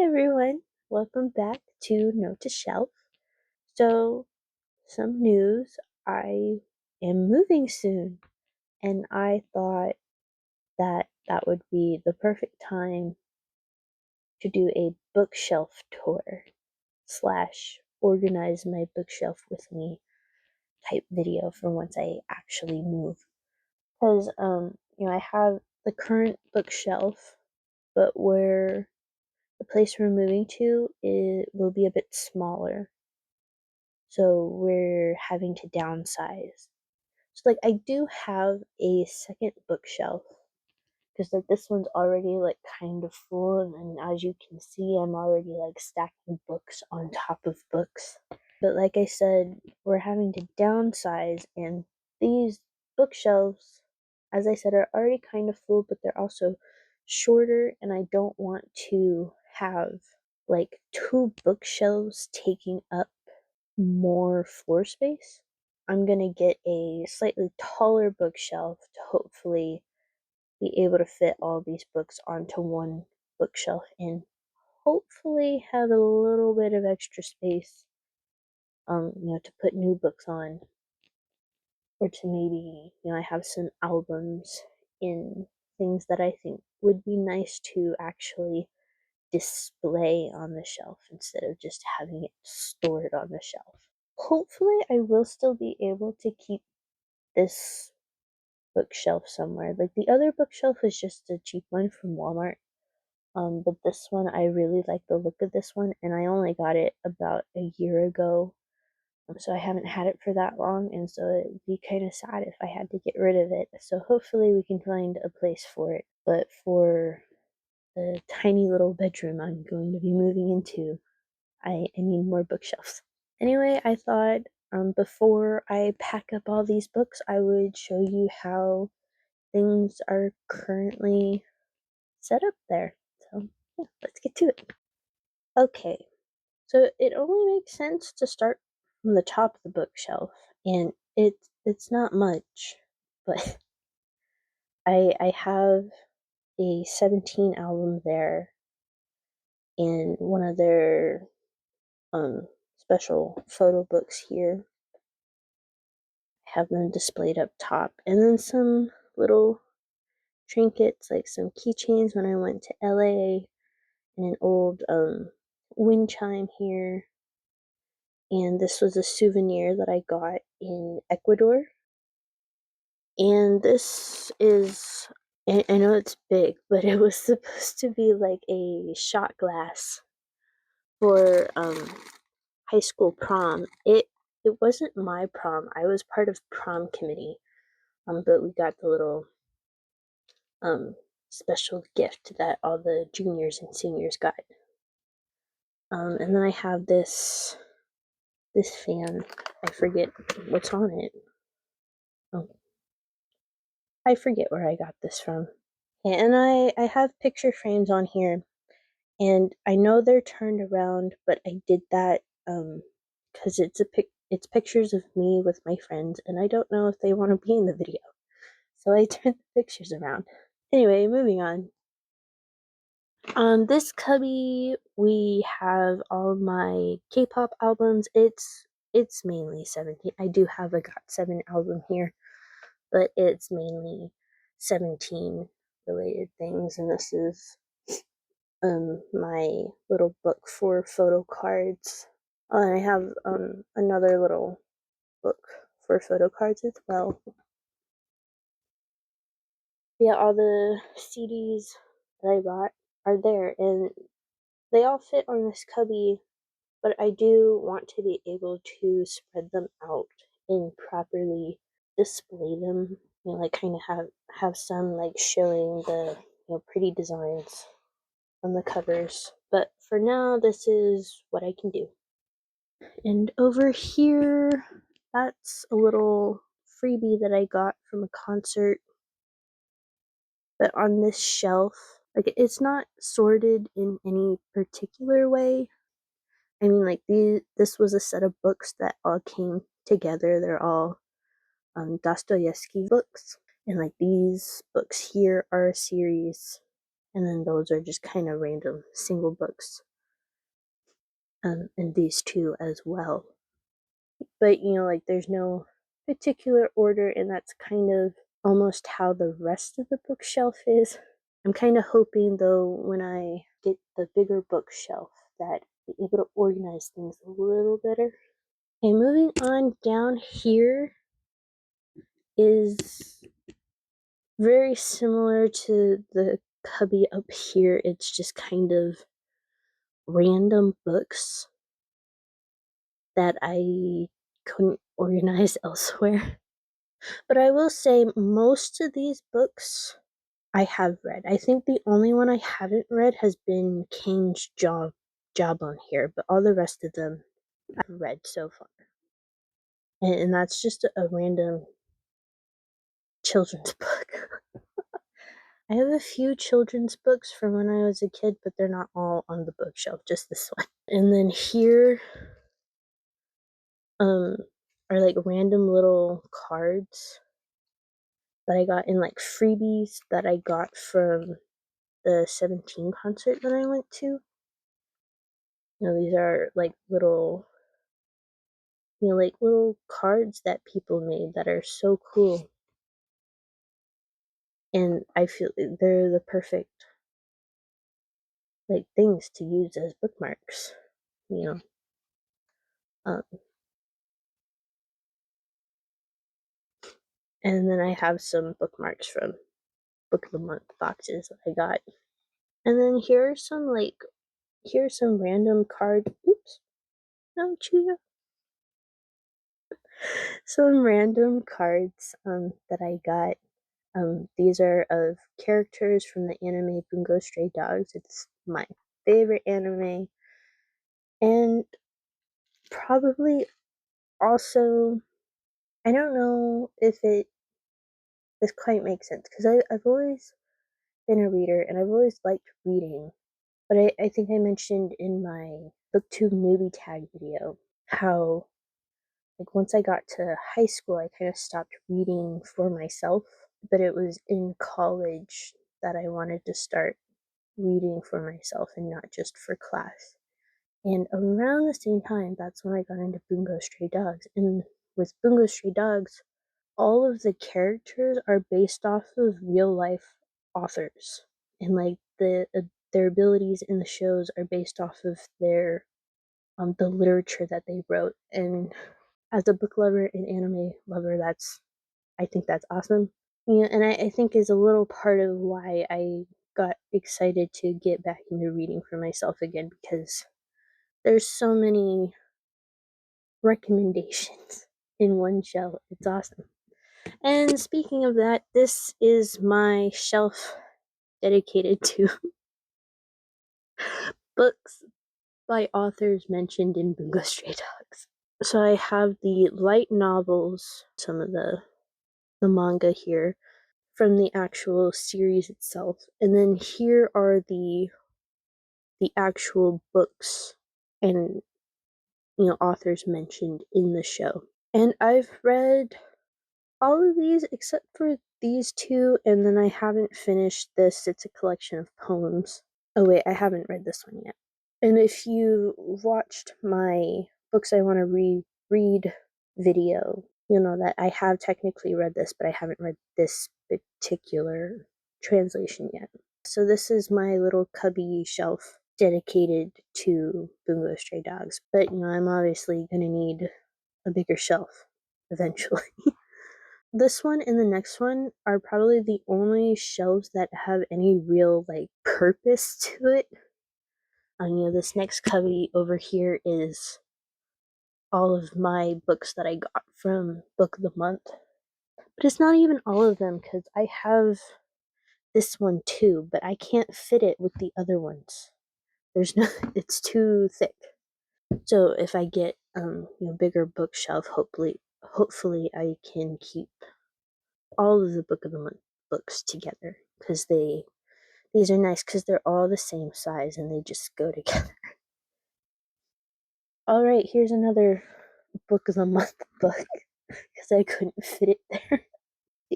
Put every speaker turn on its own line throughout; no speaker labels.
everyone, welcome back to Note to Shelf. So, some news, I am moving soon, and I thought that that would be the perfect time to do a bookshelf tour slash organize my bookshelf with me type video for once I actually move. Because, I have the current bookshelf, but where the place we're moving to it will be a bit smaller. So we're having to downsize. So like I do have a second bookshelf because like this one's already like kind of full, and as you can see I'm already like stacking books on top of books. But like I said, we're having to downsize, and these bookshelves, as I said, are already kind of full, but they're also shorter, and I don't want to have like two bookshelves taking up more floor space. I'm gonna get a slightly taller bookshelf to hopefully be able to fit all these books onto one bookshelf and hopefully have a little bit of extra space, to put new books on, or to maybe, I have some albums in things that I think would be nice to actually display on the shelf instead of just having it stored on the shelf. Hopefully, I will still be able to keep this bookshelf somewhere. Like the other bookshelf is just a cheap one from Walmart. But this one, I really like the look of this one, and I only got it about a year ago. So I haven't had it for that long, and so it would be kind of sad if I had to get rid of it. So hopefully we can find a place for it. But for the tiny little bedroom I'm going to be moving into, I need more bookshelves. Anyway, I thought before I pack up all these books, I would show you how things are currently set up there. So, yeah, let's get to it. Okay, so it only makes sense to start from the top of the bookshelf, and it's not much, but I have a 17 album there, and one of their special photo books here. I have them displayed up top, and then some little trinkets like some keychains when I went to LA, and an old wind chime here. And this was a souvenir that I got in Ecuador. And this is, I know it's big, but it was supposed to be like a shot glass for high school prom. It wasn't my prom. I was part of prom committee. But we got the little special gift that all the juniors and seniors got. And then I have this fan. I forget what's on it. Oh, I forget where I got this from. Yeah, and I have picture frames on here, and I know they're turned around, but I did that because it's pictures of me with my friends, and I don't know if they want to be in the video, so I turned the pictures around. Anyway, moving on. On this cubby, we have all my K-pop albums. It's mainly 17. I do have a GOT7 album here, but it's mainly 17 related things, and this is my little book for photo cards. I have another little book for photo cards as well. Yeah, all the CDs that I bought are there, and they all fit on this cubby, but I do want to be able to spread them out and properly display them. Like kind of have some like showing the pretty designs on the covers. But for now, this is what I can do. And over here, that's a little freebie that I got from a concert. But on this shelf, like it's not sorted in any particular way. I mean, like this was a set of books that all came together. They're all Dostoevsky books, and like these books here are a series, and then those are just kind of random single books. and these two as well. But like there's no particular order, and that's kind of almost how the rest of the bookshelf is. I'm kind of hoping though when I get the bigger bookshelf that I'll be able to organize things a little better. Okay, moving on down here is very similar to the cubby up here. It's just kind of random books that I couldn't organize elsewhere. But I will say most of these books I have read. I think the only one I haven't read has been Kane's Jawbone here, but all the rest of them I've read so far. And that's just a random children's book. I have a few children's books from when I was a kid, but they're not all on the bookshelf, just this one. And then here are like random little cards that I got in like freebies that I got from the 17 concert that I went to. These are like little like little cards that people made that are so cool. And I feel they're the perfect like things to use as bookmarks, you know. Um, and then I have some bookmarks from Book of the Month boxes that I got. And then here's some random card. Oops, no, chew. Some random cards that I got. These are of characters from the anime Bungo Stray Dogs. It's my favorite anime, and probably also I don't know if this quite makes sense because I've always been a reader and I've always liked reading, but I think I mentioned in my booktube newbie tag video how like once I got to high school I kind of stopped reading for myself, but it was in college that I wanted to start reading for myself and not just for class. And around the same time, that's when I got into Bungo Stray Dogs. And with Bungo Stray Dogs, all of the characters are based off of real life authors, and like their abilities in the shows are based off of their the literature that they wrote. And as a book lover and anime lover, I think that's awesome. Yeah, and I think is a little part of why I got excited to get back into reading for myself again, because there's so many recommendations in one shelf. It's awesome. And speaking of that, this is my shelf dedicated to books by authors mentioned in Bungo Stray Dogs. So I have the light novels, some of the manga here from the actual series itself, and then here are the actual books and authors mentioned in the show. And I've read all of these except for these two, and then I haven't finished this. It's a collection of poems. Oh wait, I haven't read this one yet. And if you watched my books I want to reread video, you'll know that I have technically read this, but I haven't read this particular translation yet. So this is my little cubby shelf dedicated to Bungo Stray Dogs. But I'm obviously gonna need a bigger shelf eventually. This one and the next one are probably the only shelves that have any real like purpose to it. This next cubby over here is all of my books that I got from Book of the Month. But it's not even all of them because I have this one too, but I can't fit it with the other ones. There's no, it's too thick. So if I get bigger bookshelf, hopefully I can keep all of the Book of the Month books together because these are nice because they're all the same size and they just go together. All right, here's another Book of the Month book because I couldn't fit it there.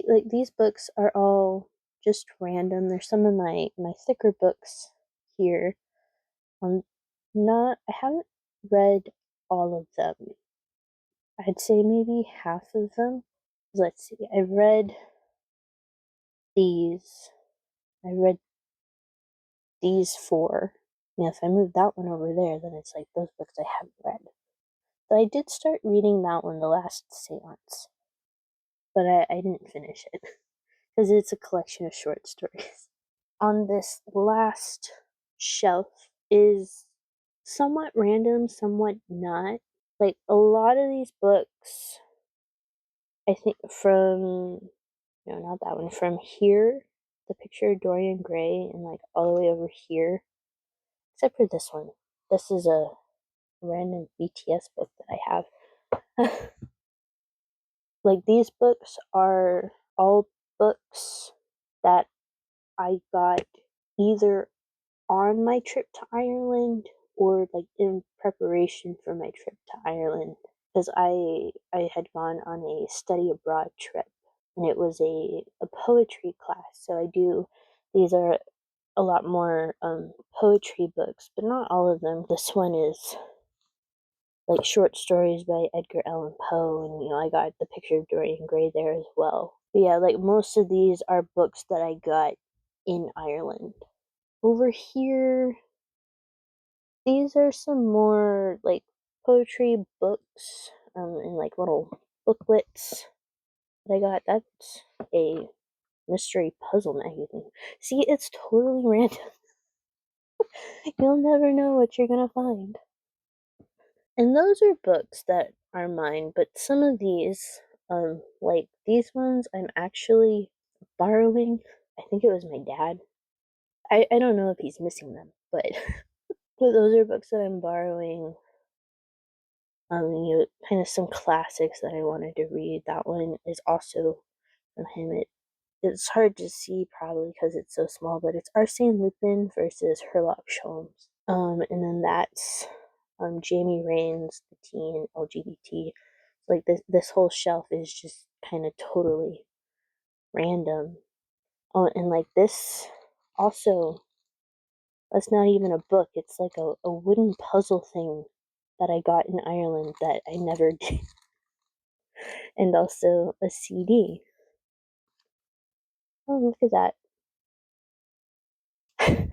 Like these books are all just random. There's some of my thicker books here. Not I haven't read all of them. I'd say maybe half of them. Let's see, these. I read these four. If I move that one over there, then it's like those books I haven't read. So I did start reading that one, The Last Seance, but I didn't finish it because it's a collection of short stories. On this last shelf is somewhat random, somewhat not. Like a lot of these books, I think not that one, from here, the picture of Dorian Gray, and like all the way over here, except for this one. This is a random BTS book that I have. Like these books are all books that I got either on my trip to Ireland or like in preparation for my trip to Ireland, because I had gone on a study abroad trip, and it was a poetry class. So these are a lot more poetry books, but not all of them. This one is like short stories by Edgar Allan Poe, and I got the picture of Dorian Gray there as well. But yeah, like most of these are books that I got in Ireland. Over here, these are some more like poetry books, and like little booklets that I got. That's a mystery puzzle magazine. See, it's totally random. You'll never know what you're gonna find. And those are books that are mine, but some of these, like these ones, I'm actually borrowing. I think it was my dad. I don't know if he's missing them, but but those are books that I'm borrowing. Kind of some classics that I wanted to read. That one is also from him. It's hard to see probably because it's so small, but it's Arsène Lupin versus Sherlock Holmes. And then that's Jamie Raines, the teen LGBT. Like this whole shelf is just kind of totally random. Oh, and like this also, that's not even a book. It's like a wooden puzzle thing that I got in Ireland that I never did. And also a CD. Oh, look at that.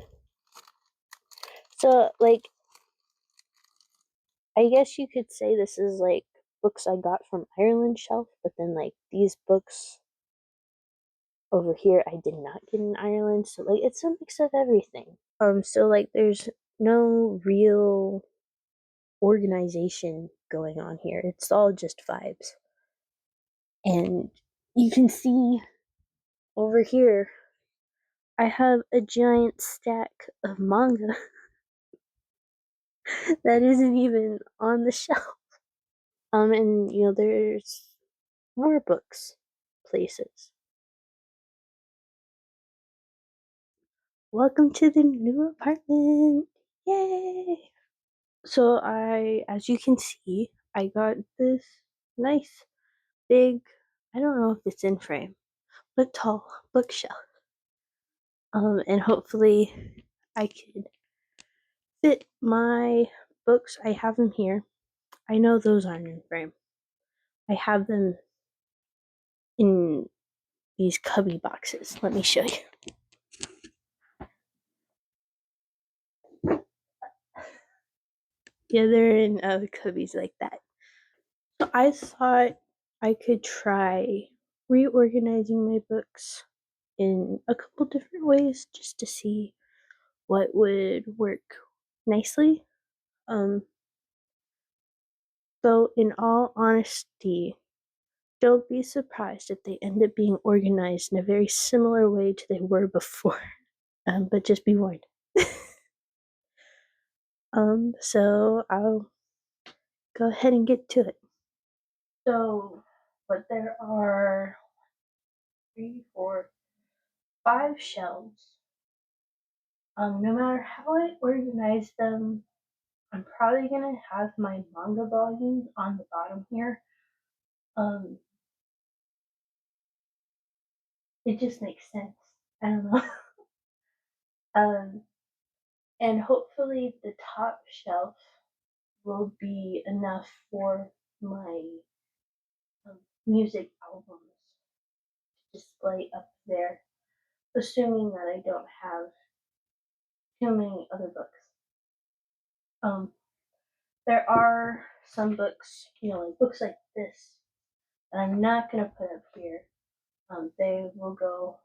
So, like, I guess you could say this is like books I got from Ireland shelf, but then like these books over here I did not get in Ireland, so like it's a mix of everything. So like there's no real organization going on here. It's all just vibes. And you can see over here I have a giant stack of manga that isn't even on the shelf. And there's more books places. Welcome to the new apartment. Yay! So as you can see, I got this nice big, I don't know if it's in frame, but tall bookshelf. And hopefully I could fit my books. I have them here. I know those aren't in frame. I have them in these cubby boxes. Let me show you. Yeah, they're in cubbies like that. So I thought I could try reorganizing my books in a couple different ways just to see what would work nicely. Um, so, in all honesty, don't be surprised if they end up being organized in a very similar way to they were before. But just be warned. So I'll go ahead and get to it. So, but there are 3, 4, 5 shelves. No matter how I organize them, I'm probably gonna have my manga volumes on the bottom here. Um, it just makes sense. I don't know. um, and hopefully the top shelf will be enough for my music albums to display up there, assuming that I don't have too many other books. Um, there are some books, like books like this, that I'm not gonna put up here. They will go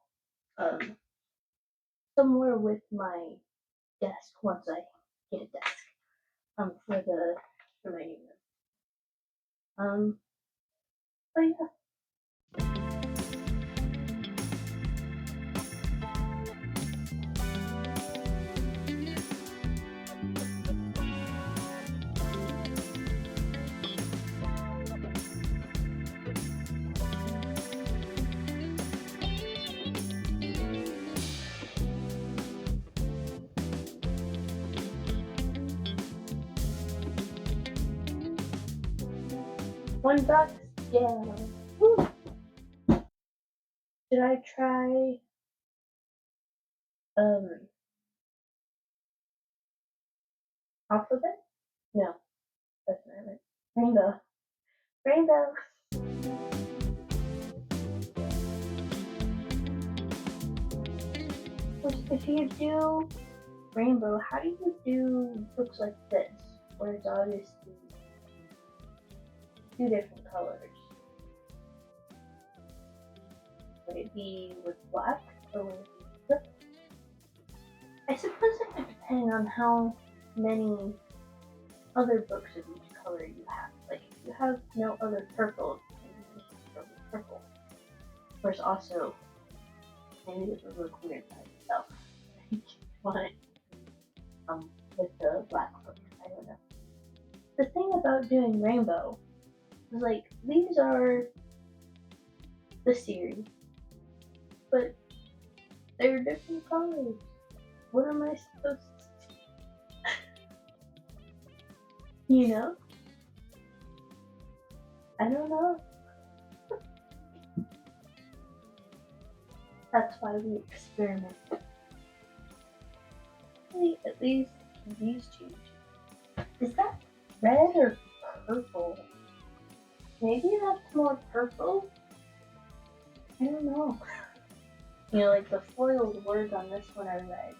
somewhere with my desk once I get a desk. For my new room. But yeah. One box down. Woo. Should I try alphabet? No, that's not it. Rainbow. Rainbow. If you do rainbow, how do you do books like this, where it's obviously two different colors? Would it be with black or would it be purple? I suppose it would depend on how many other books of each color you have. Like if you have no other purple, maybe this is probably purple. Of course, also maybe this would look weird by itself. Want it with the black book. I don't know. The thing about doing rainbow is like these are the series, but they're different colors. What am I supposed to do? I don't know. That's why we experiment. At least these two. Is that red or purple? Maybe that's more purple? I don't know. Like the foiled words on this one are red.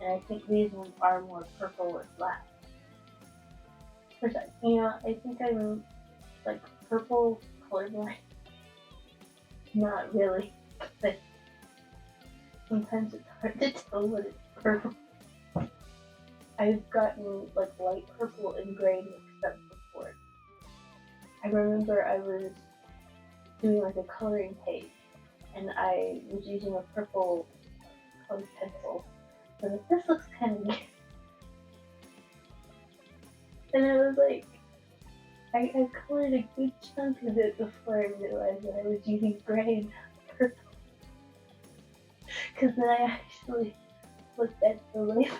And I think these ones are more purple or black. I think I'm like purple colorblind. Not really, but sometimes it's hard to tell what it's purple. I've gotten like light purple and gray mixed up before. I remember I was doing like a coloring page and I was using a purple colored pencil. So like, this looks kind of weird. And I was like, I colored a good chunk of it before I realized that I was using gray and not purple. Because then I actually looked at the label.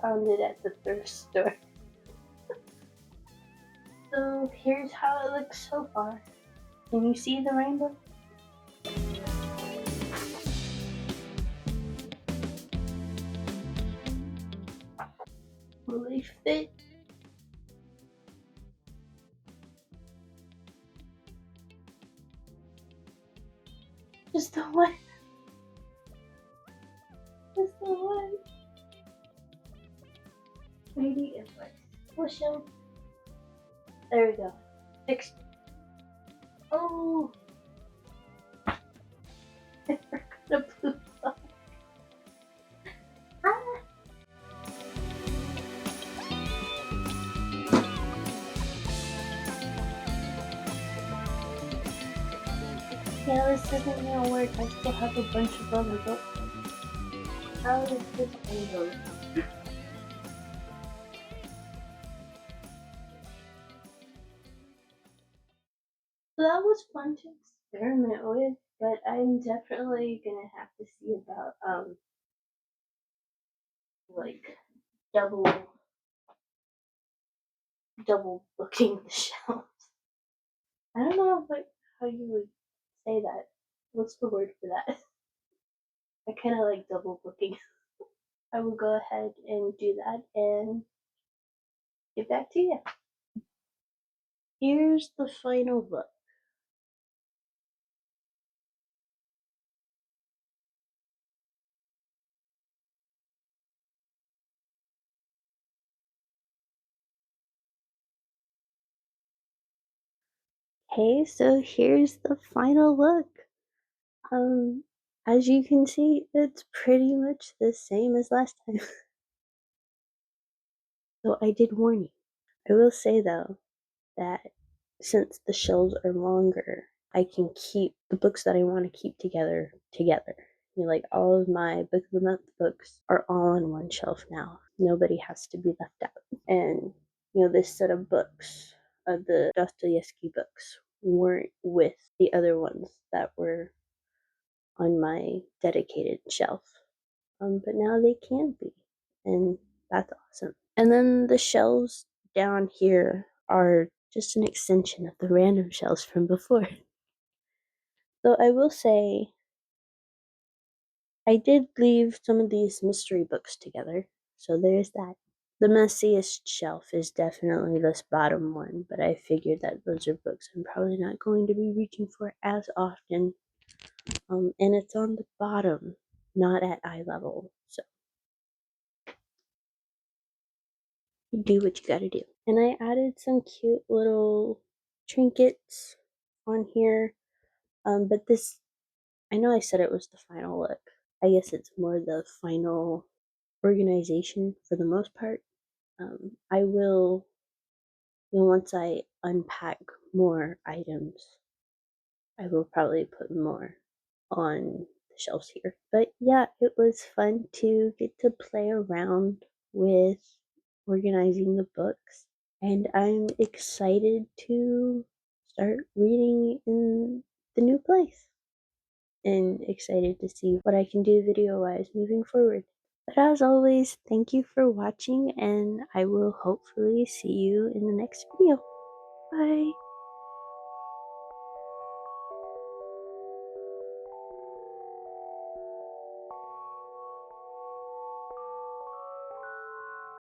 Found it at the thrift store. So here's how it looks so far. Can you see the rainbow? Will they fit? Just the one. Just the one. Maybe if I push them. There we go. Fixed. Oh! I forgot a blue block. Ah! Yeah, this isn't gonna work. I still have a bunch of other books. How is this one go? So that was fun to experiment with. But I'm definitely gonna have to see about like double double booking the shelves. I don't know how you would say that. What's the word for that? I kind of like double booking. I will go ahead and do that and get back to you. Here's the final look. Okay, so here's the final look. Um, as you can see, it's pretty much the same as last time. So I did warn you. I will say though that since the shelves are longer, I can keep the books that I want to keep together together. You know, like all of my book of the month books are all on one shelf now. Nobody has to be left out. And this set of books, the Dostoevsky books, weren't with the other ones that were on my dedicated shelf. But now they can be, and that's awesome. And then the shelves down here are just an extension of the random shelves from before. So I will say, I did leave some of these mystery books together, so there's that. The messiest shelf is definitely this bottom one, but I figured that those are books I'm probably not going to be reaching for as often. And it's on the bottom, not at eye level, so you do what you gotta do. And I added some cute little trinkets on here. But this, I know I said it was the final look. I guess it's more the final organization for the most part. I will, once I unpack more items, I will probably put more on the shelves here. But yeah, it was fun to get to play around with organizing the books. And I'm excited to start reading in the new place and excited to see what I can do video wise moving forward. But as always, thank you for watching, and I will hopefully see you in the next video. Bye.